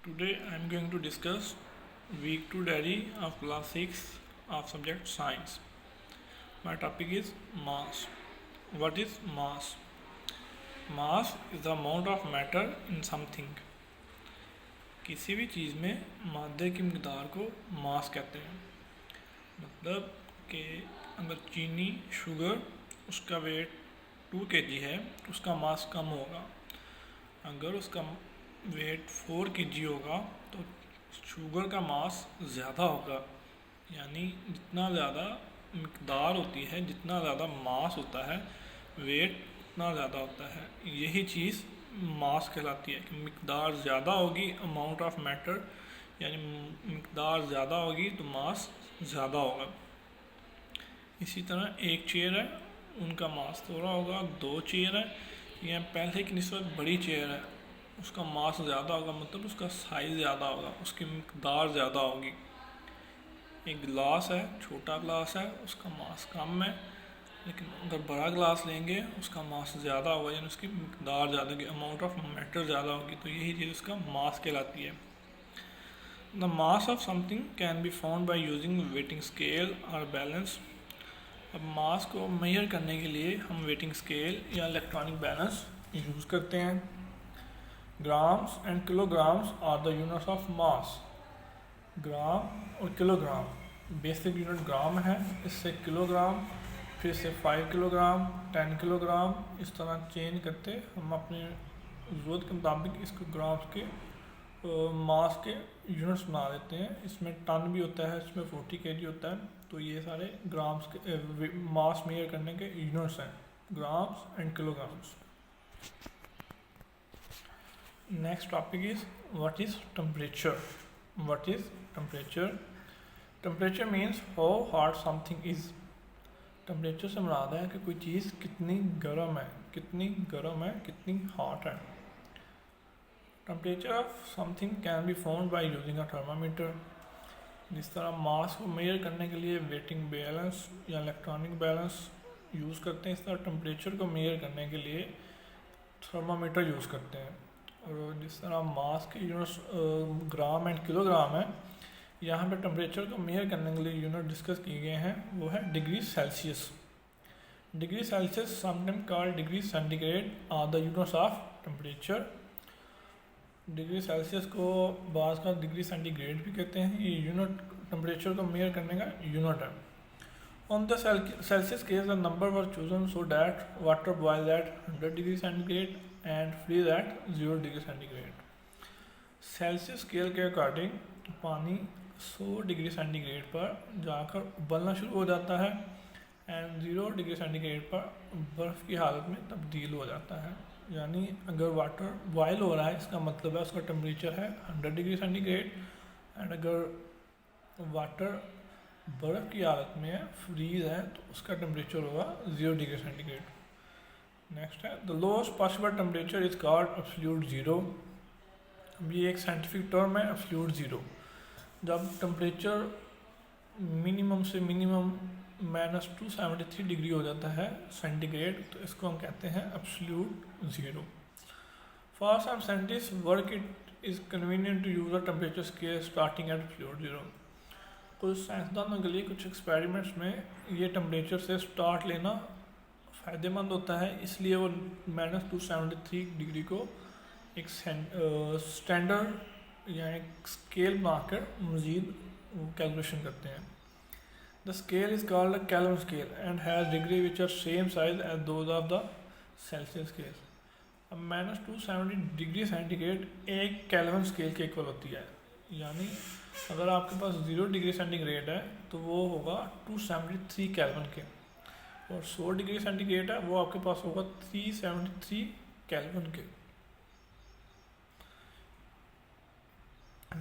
Today I am going to discuss week 2 diary of class 6 of subject science. My topic is mass. What is mass? Mass is the amount of matter in something. किसी भी चीज़ में मादे की मिकदार को मास कहते हैं। मतलब कि अगर चीनी शुगर उसका वेट 2 kg है, उसका मास कम होगा। अगर उसका वेट 4 kg होगा तो शुगर का मास ज़्यादा होगा। यानी जितना ज़्यादा मिकदार होती है, जितना ज़्यादा मास होता है, वेट उतना ज़्यादा होता है। यही चीज़ मास कहलाती है कि मिकदार ज़्यादा होगी, अमाउंट ऑफ मैटर, यानी मिकदार ज़्यादा होगी तो मास ज़्यादा होगा। इसी तरह एक चेयर है, उनका मास थोड़ा होगा। 2 चेयर है या पहले की निस्बत बड़ी चेयर है, उसका मास ज़्यादा होगा, मतलब उसका साइज़ ज़्यादा होगा, उसकी मिकदार ज़्यादा होगी। एक गिलास है, छोटा गिलास है, उसका मास कम है, लेकिन अगर बड़ा गिलास लेंगे उसका मास ज़्यादा होगा, यानी उसकी मिकदार ज़्यादा होगी, अमाउंट ऑफ मैटर ज़्यादा होगी। तो यही चीज़ उसका मास कहलाती है। The mass of something can be found by using weighing scale और बैलेंस। अब मास को मेजर करने के लिए हम वेटिंग स्केल या इलेक्ट्रॉनिक बैलेंस यूज़ करते हैं। Grams and kilograms are the units of mass. Gram और किलोग्राम बेसिक यूनिट ग्राम है, इससे किलोग्राम, फिर से 5 किलोग्राम, 10 किलोग्राम, इस तरह चेंज करते हम अपनी ज़रूरत के मुताबिक इसको ग्राम्स के मास के यूनिट्स बना देते हैं। इसमें टन भी होता है, इसमें 40 kg होता है। तो ये सारे ग्राम्स के मास मेजर करने के यूनिट्स हैं, grams and kilograms. Next topic is what is temperature. What is temperature? Temperature means how hot something is. Temperature से मुराद है कि कोई चीज़ कितनी गर्म है, कितनी गर्म है, कितनी हॉट है। Temperature of something can be found by using a thermometer. जिस तरह मास को मेजर करने के लिए वेटिंग बैलेंस या इलेक्ट्रॉनिक बैलेंस यूज़ करते हैं, इस तरह टेम्परेचर को मेजर करने के लिए थर्मामीटर यूज़ करते हैं। और जिस तरह मास के यूनिट्स ग्राम एंड किलोग्राम है, यहाँ पे टेम्परेचर को मेजर करने के लिए यूनिट डिस्कस किए गए हैं, वो है degree Celsius. Degree Celsius sometime called degree centigrade are the units of temperature. Degree Celsius को बाज़ का डिग्री सेंटीग्रेड भी कहते हैं। ये यूनिट टेम्परेचर को मेजर करने का यूनिट है। On the Celsius case the number were chosen so that water boil at 100 degree centigrade and freeze at 0 degree centigrade. Celsius scale के अकॉर्डिंग पानी 100 डिग्री सेंटीग्रेड पर जाकर उबलना शुरू हो जाता है एंड 0 डिग्री सेंटीग्रेड पर बर्फ़ की हालत में तब्दील हो जाता है। यानी अगर वाटर बॉयल हो रहा है, इसका मतलब है उसका टेम्परेचर है 100 डिग्री सेंटीग्रेड, एंड अगर वाटर बर्फ़ की हालत में है, फ्रीज है, तो उसका टेम्परेचर होगा 0 डिग्री सेंटीग्रेड। नेक्स्ट है the lowest possible temperature is called absolute zero. अब ये एक साइंटिफिक टर्म है, एब्सोल्यूट ज़ीरो। जब टेम्परेचर मिनिमम से मिनिमम -273 डिग्री हो जाता है सेंटीग्रेड, तो इसको हम कहते हैं absolute zero. For some scientist work it is convenient to use a temperature scale starting at absolute zero. कुछ साइंसदानों के लिए कुछ एक्सपेरिमेंट्स में ये टेम्परेचर से स्टार्ट लेना फ़ायदेमंद होता है, इसलिए वो -273 डिग्री को एक स्टैंडर्ड या एक स्केल बनाकर मज़ीद कैलकुलेशन करते हैं। The scale is called a Kelvin scale and has degree which are same size as those of the Celsius scale. अब -270 डिग्री सेंटीग्रेड एक कैल्विन स्केल के इक्वल होती है। यानी अगर आपके पास 0 डिग्री सेंटीग्रेड है तो वो होगा 273 कैल्विन के, और 100 डिग्री सेंटीग्रेड है वो आपके पास होगा 373 कैल्विन के।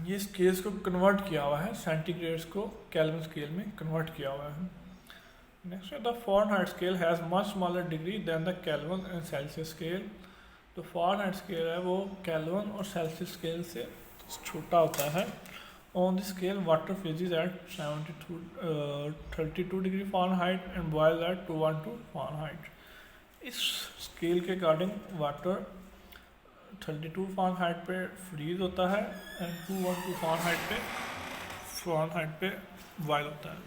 ये स्केल्स को कन्वर्ट किया हुआ है, सेंटीग्रेड्स को केल्विन स्केल में कन्वर्ट किया हुआ है। Next the Fahrenheit scale has much smaller degree than the Kelvin and Celsius scale. तो फ़ारेनहाइट स्केल है वो केल्विन और सेल्सियस स्केल से छोटा होता है। On the scale water freezes at 32 degree Fahrenheit and boil at 212 Fahrenheit. इस scale के अकॉर्डिंग वाटर 32 फ़ारेनहाइट पे फ्रीज होता है एंड 212 फ़ारेनहाइट पे बॉयल होता है।